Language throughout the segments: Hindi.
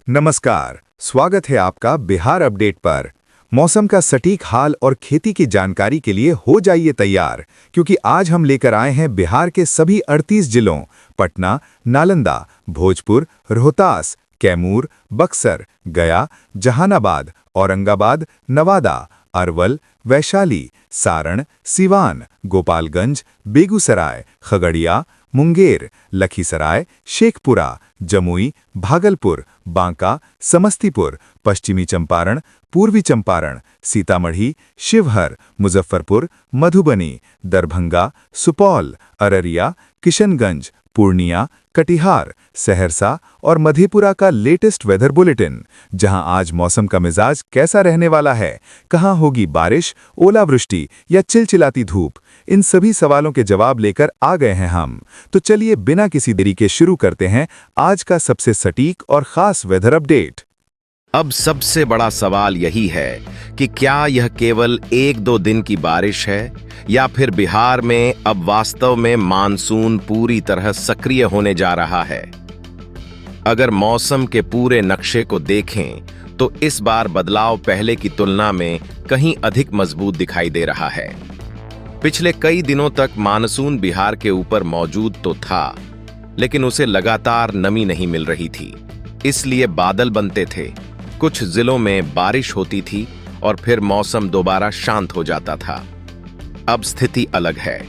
नमस्कार, स्वागत है आपका बिहार अपडेट पर। मौसम का सटीक हाल और खेती की जानकारी के लिए हो जाइए तैयार, क्योंकि आज हम लेकर आए हैं बिहार के सभी 38 जिलों पटना, नालंदा, भोजपुर, रोहतास, कैमूर, बक्सर, गया, जहानाबाद, औरंगाबाद, नवादा, अरवल, वैशाली, सारण, सिवान, गोपालगंज, बेगूसराय, खगड़िया, मुंगेर, लखीसराय, शेखपुरा, जमुई, भागलपुर, बांका, समस्तीपुर, पश्चिमी चंपारण, पूर्वी चंपारण, सीतामढ़ी, शिवहर, मुजफ्फरपुर, मधुबनी, दरभंगा, सुपौल, अररिया, किशनगंज, पूर्णिया, कटिहार, सहरसा और मधेपुरा का लेटेस्ट वेदर बुलेटिन, जहां आज मौसम का मिजाज कैसा रहने वाला है, कहां होगी बारिश, ओलावृष्टि या चिलचिलाती धूप, इन सभी सवालों के जवाब लेकर आ गए हैं हम। तो चलिए बिना किसी देरी के शुरू करते हैं आज का सबसे सटीक और खास वेदर अपडेट। अब सबसे बड़ा सवाल यही है कि क्या यह केवल 1-2 दिन की बारिश है या फिर बिहार में अब वास्तव में मानसून पूरी तरह सक्रिय होने जा रहा है। अगर मौसम के पूरे नक्शे को देखें तो इस बार बदलाव पहले की तुलना में कहीं अधिक मजबूत दिखाई दे रहा है। पिछले कई दिनों तक मानसून बिहार के ऊपर मौजूद तो था, लेकिन उसे लगातार नमी नहीं मिल रही थी, इसलिए बादल बनते थे, कुछ जिलों में बारिश होती थी और फिर मौसम दोबारा शांत हो जाता था। अब स्थिति अलग है।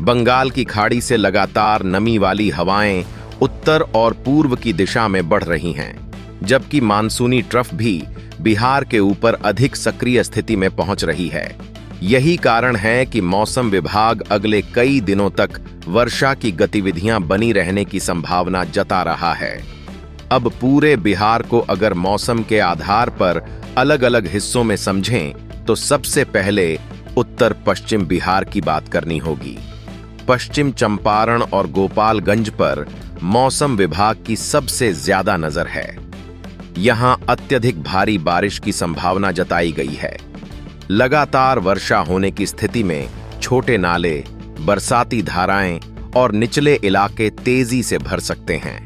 बंगाल की खाड़ी से लगातार नमी वाली हवाएं उत्तर और पूर्व की दिशा में बढ़ रही हैं, जबकि मानसूनी ट्रफ भी बिहार के ऊपर अधिक सक्रिय स्थिति में पहुंच रही है। यही कारण है कि मौसम विभाग अगले कई दिनों तक वर्षा की गतिविधियां बनी रहने की संभावना जता रहा है। अब पूरे बिहार को अगर मौसम के आधार पर अलग-अलग हिस्सों में समझें तो सबसे पहले उत्तर पश्चिम बिहार की बात करनी होगी। पश्चिम चंपारण और गोपालगंज पर मौसम विभाग की सबसे ज्यादा नजर है। यहां अत्यधिक भारी बारिश की संभावना जताई गई है। लगातार वर्षा होने की स्थिति में छोटे नाले, बरसाती धाराएं और निचले इलाके तेजी से भर सकते हैं।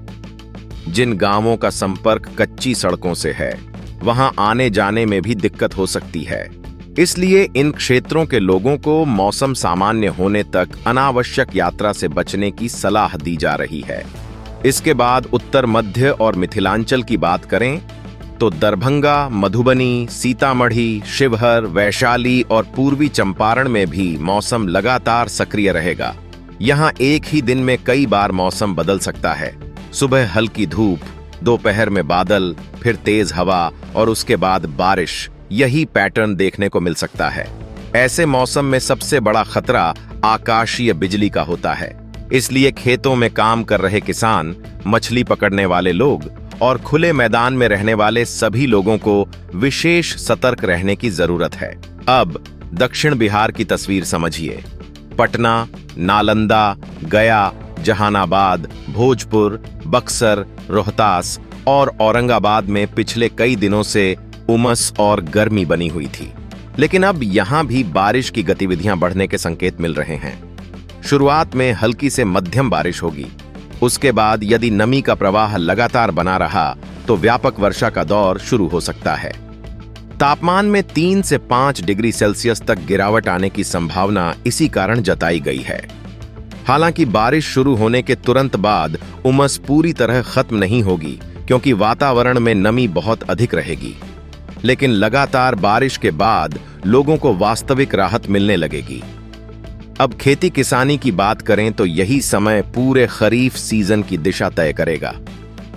जिन गांवों का संपर्क कच्ची सड़कों से है, वहां आने जाने में भी दिक्कत हो सकती है। इसलिए इन क्षेत्रों के लोगों को मौसम सामान्य होने तक अनावश्यक यात्रा से बचने की सलाह दी जा रही है। इसके बाद उत्तर मध्य और मिथिलांचल की बात करें तो दरभंगा, मधुबनी, सीतामढ़ी, शिवहर, वैशाली और पूर्वी चंपारण में भी मौसम लगातार सक्रिय रहेगा। यहां एक ही दिन में कई बार मौसम बदल सकता है। सुबह हल्की धूप, दोपहर में बादल, फिर तेज हवा और उसके बाद बारिश। यही पैटर्न देखने को मिल सकता है। ऐसे मौसम में सबसे बड़ा खतरा आकाशीय बिजली का होता है। इसलिए खेतों में काम कर रहे किसान, मछली पकड़ने वाले लोग और खुले मैदान में रहने वाले सभी लोगों को विशेष सतर्क रहने की जरूरत है। अब दक्षिण बिहार की तस्वीर समझिए। पटना, नालंदा, गया, जहानाबाद, भोजपुर, बक्सर, रोहतास और औरंगाबाद में पिछले कई दिनों से उमस और गर्मी बनी हुई थी, लेकिन अब यहां भी बारिश की गतिविधियां बढ़ने के संकेत मिल रहे हैं। शुरुआत में हल्की से मध्यम बारिश होगी। उसके बाद यदि नमी का प्रवाह लगातार बना रहा तो व्यापक वर्षा का दौर शुरू हो सकता है। तापमान में 3 से 5 डिग्री सेल्सियस तक गिरावट आने की संभावना इसी कारण जताई गई है। हालांकि बारिश शुरू होने के तुरंत बाद उमस पूरी तरह खत्म नहीं होगी, क्योंकि वातावरण में नमी बहुत अधिक रहेगी। लेकिन लगातार बारिश के बाद लोगों को वास्तविक राहत मिलने लगेगी। अब खेती किसानी की बात करें तो यही समय पूरे खरीफ सीजन की दिशा तय करेगा।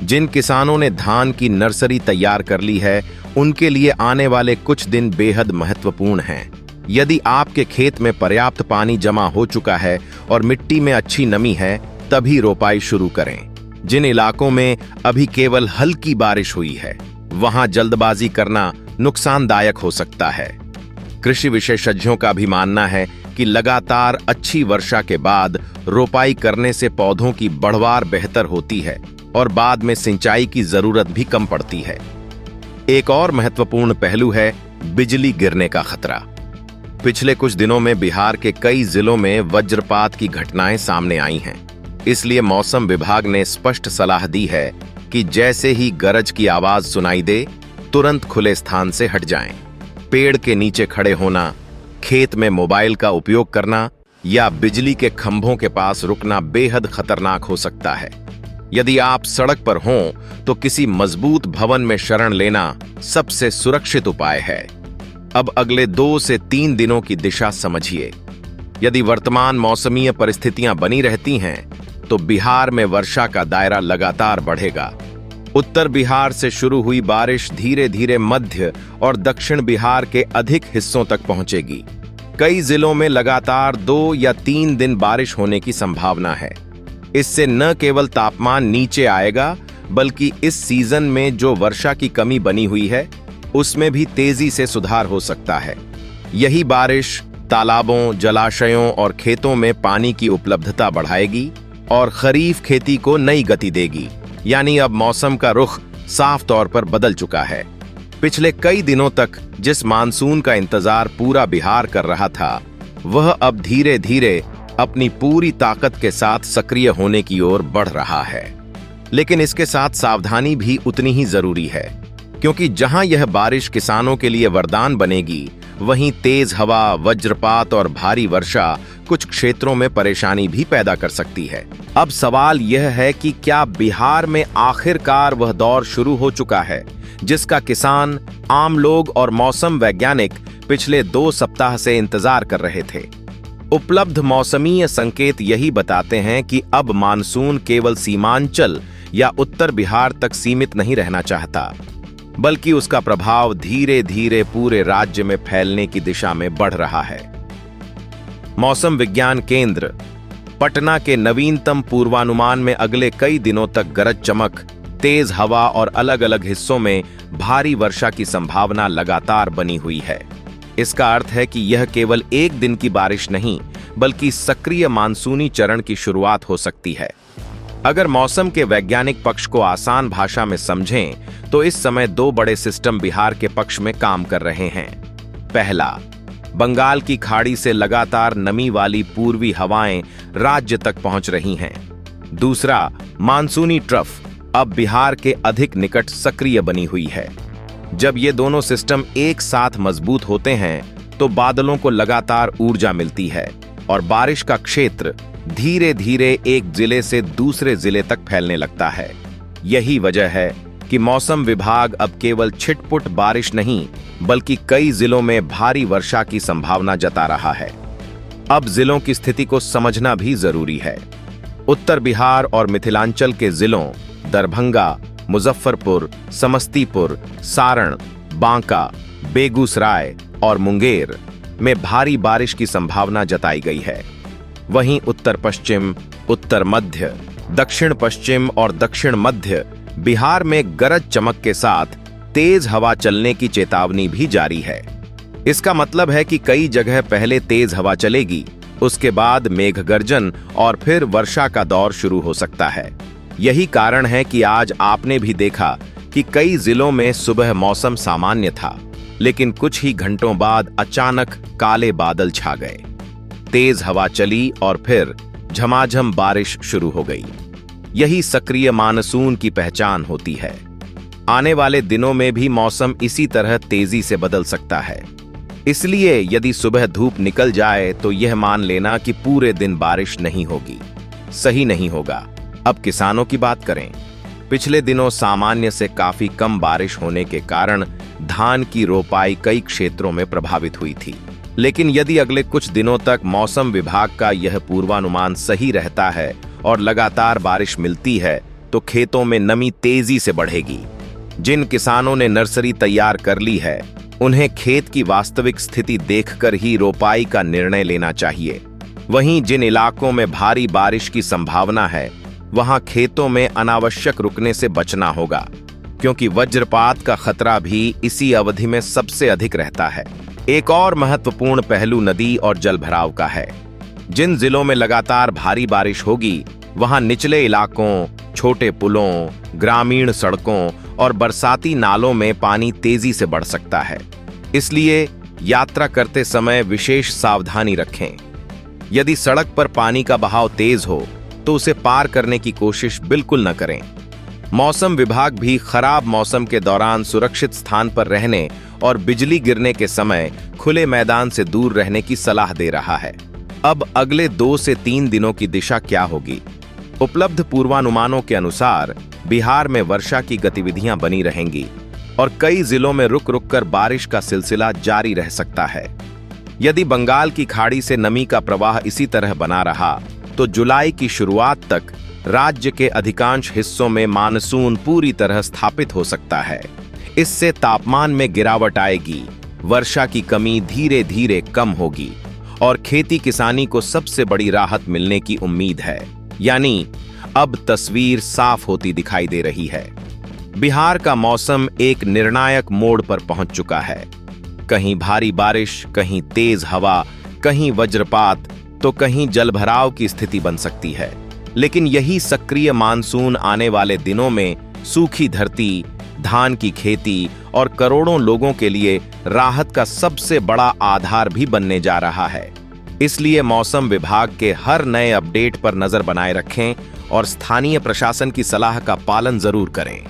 जिन किसानों ने धान की नर्सरी तैयार कर ली है, उनके लिए आने वाले कुछ दिन बेहद महत्वपूर्ण हैं। यदि आपके खेत में पर्याप्त पानी जमा हो चुका है और मिट्टी में अच्छी नमी है, तभी रोपाई शुरू करें। जिन इलाकों में अभी केवल हल्की बारिश हुई है, वहां जल्दबाजी करना नुकसानदायक हो सकता है। कृषि विशेषज्ञों का भी मानना है कि लगातार अच्छी वर्षा के बाद रोपाई करने से पौधों की बढ़वार बेहतर होती है और बाद में सिंचाई की जरूरत भी कम पड़ती है। एक और महत्वपूर्ण पहलू है बिजली गिरने का खतरा। पिछले कुछ दिनों में बिहार के कई जिलों में वज्रपात की घटनाएं सामने आई हैं। इसलिए मौसम विभाग ने स्पष्ट सलाह दी है कि जैसे ही गरज की आवाज सुनाई दे, तुरंत खुले स्थान से हट जाएं। पेड़ के नीचे खड़े होना, खेत में मोबाइल का उपयोग करना या बिजली के खंभों के पास रुकना बेहद खतरनाक हो सकता है। यदि आप सड़क पर हों तो किसी मजबूत भवन में शरण लेना सबसे सुरक्षित उपाय है। अब अगले 2 से 3 दिनों की दिशा समझिए। यदि वर्तमान मौसमीय परिस्थितियां बनी रहती हैं तो बिहार में वर्षा का दायरा लगातार बढ़ेगा। उत्तर बिहार से शुरू हुई बारिश धीरे धीरे मध्य और दक्षिण बिहार के अधिक हिस्सों तक पहुंचेगी। कई जिलों में लगातार 2 या 3 दिन बारिश होने की संभावना है। इससे न केवल तापमान नीचे आएगा, बल्कि इस सीजन में जो वर्षा की कमी बनी हुई है उसमें भी तेजी से सुधार हो सकता है। यही बारिश तालाबों, जलाशयों और खेतों में पानी की उपलब्धता बढ़ाएगी और खरीफ खेती को नई गति देगी। यानी अब मौसम का रुख साफ तौर पर बदल चुका है। पिछले कई दिनों तक जिस मानसून का इंतजार पूरा बिहार कर रहा था, वह अब धीरे धीरे अपनी पूरी ताकत के साथ सक्रिय होने की ओर बढ़ रहा है। लेकिन इसके साथ सावधानी भी उतनी ही जरूरी है, क्योंकि जहां यह बारिश किसानों के लिए वरदान बनेगी, वहीं तेज हवा, वज्रपात और भारी वर्षा कुछ क्षेत्रों में परेशानी भी पैदा कर सकती है। अब सवाल यह है कि क्या बिहार में आखिरकार वह दौर शुरू हो चुका है जिसका किसान, आम लोग और मौसम वैज्ञानिक पिछले 2 सप्ताह से इंतजार कर रहे थे। उपलब्ध मौसमीय संकेत यही बताते हैं कि अब मानसून केवल सीमांचल या उत्तर बिहार तक सीमित नहीं रहना चाहता, बल्कि उसका प्रभाव धीरे धीरे पूरे राज्य में फैलने की दिशा में बढ़ रहा है। मौसम विज्ञान केंद्र पटना के नवीनतम पूर्वानुमान में अगले कई दिनों तक गरज चमक, तेज हवा और अलग अलग हिस्सों में भारी वर्षा की संभावना लगातार बनी हुई है। इसका अर्थ है कि यह केवल एक दिन की बारिश नहीं, बल्कि सक्रिय मानसूनी चरण की शुरुआत हो सकती है। अगर मौसम के वैज्ञानिक पक्ष को आसान भाषा में समझें तो इस समय 2 बड़े सिस्टम बिहार के पक्ष में काम कर रहे हैं। पहला, बंगाल की खाड़ी से लगातार नमी वाली पूर्वी हवाएं राज्य तक पहुंच रही हैं। दूसरा, मानसूनी ट्रफ अब बिहार के अधिक निकट सक्रिय बनी हुई है। जब ये दोनों सिस्टम एक साथ मजबूत होते हैं तो बादलों को लगातार ऊर्जा मिलती है और बारिश का क्षेत्र धीरे धीरे एक जिले से दूसरे जिले तक फैलने लगता है। यही वजह है कि मौसम विभाग अब केवल छिटपुट बारिश नहीं, बल्कि कई जिलों में भारी वर्षा की संभावना जता रहा है। अब जिलों की स्थिति को समझना भी जरूरी है। उत्तर बिहार और मिथिलांचल के जिलों दरभंगा, मुजफ्फरपुर, समस्तीपुर, सारण, बांका, बेगूसराय और मुंगेर में भारी बारिश की संभावना जताई गई है। वहीं उत्तर पश्चिम, उत्तर मध्य, दक्षिण पश्चिम और दक्षिण मध्य बिहार में गरज चमक के साथ तेज हवा चलने की चेतावनी भी जारी है। इसका मतलब है कि कई जगह पहले तेज हवा चलेगी, उसके बाद मेघ गर्जन और फिर वर्षा का दौर शुरू हो सकता है। यही कारण है कि आज आपने भी देखा कि कई जिलों में सुबह मौसम सामान्य था, लेकिन कुछ ही घंटों बाद अचानक काले बादल छा गए, तेज हवा चली और फिर झमाझम बारिश शुरू हो गई। यही सक्रिय मानसून की पहचान होती है। आने वाले दिनों में भी मौसम इसी तरह तेजी से बदल सकता है। इसलिए यदि सुबह धूप निकल जाए तो यह मान लेना कि पूरे दिन बारिश नहीं होगी, सही नहीं होगा। अब किसानों की बात करें। पिछले दिनों सामान्य से काफी कम बारिश होने के कारण धान की रोपाई कई क्षेत्रों में प्रभावित हुई थी। लेकिन यदि अगले कुछ दिनों तक मौसम विभाग का यह पूर्वानुमान सही रहता है और लगातार बारिश मिलती है तो खेतों में नमी तेजी से बढ़ेगी। जिन किसानों ने नर्सरी तैयार कर ली है, उन्हें खेत की वास्तविक स्थिति देखकर ही रोपाई का निर्णय लेना चाहिए। वहीं जिन इलाकों में भारी बारिश की संभावना है, वहां खेतों में अनावश्यक रुकने से बचना होगा, क्योंकि वज्रपात का खतरा भी इसी अवधि में सबसे अधिक रहता है। एक और महत्वपूर्ण पहलू नदी और जलभराव का है। जिन जिलों में लगातार भारी बारिश होगी, वहां निचले इलाकों, छोटे पुलों, ग्रामीण सड़कों और बरसाती नालों में पानी तेजी से बढ़ सकता है। इसलिए यात्रा करते समय विशेष सावधानी रखें। यदि सड़क पर पानी का बहाव तेज हो तो उसे पार करने की कोशिश बिल्कुल न करें। मौसम विभाग भी खराब मौसम के दौरान सुरक्षित स्थान पर रहने और बिजली गिरने के समय खुले मैदान से दूर रहने की सलाह दे रहा है। अब अगले 2 से 3 दिनों की दिशा क्या होगी? उपलब्ध पूर्वानुमानों के अनुसार बिहार में वर्षा की गतिविधियां बनी रहेंगी और कई जिलों में रुक रुक कर बारिश का सिलसिला जारी रह सकता है। यदि बंगाल की खाड़ी से नमी का प्रवाह इसी तरह बना रहा तो जुलाई की शुरुआत तक राज्य के अधिकांश हिस्सों में मानसून पूरी तरह स्थापित हो सकता है। इससे तापमान में गिरावट आएगी, वर्षा की कमी धीरे धीरे कम होगी और खेती किसानी को सबसे बड़ी राहत मिलने की उम्मीद है। यानी अब तस्वीर साफ होती दिखाई दे रही है। बिहार का मौसम एक निर्णायक मोड़ पर पहुंच चुका है। कहीं भारी बारिश, कहीं तेज हवा, कहीं वज्रपात तो कहीं जलभराव की स्थिति बन सकती है। लेकिन यही सक्रिय मानसून आने वाले दिनों में सूखी धरती, धान की खेती और करोड़ों लोगों के लिए राहत का सबसे बड़ा आधार भी बनने जा रहा है। इसलिए मौसम विभाग के हर नए अपडेट पर नजर बनाए रखें और स्थानीय प्रशासन की सलाह का पालन जरूर करें।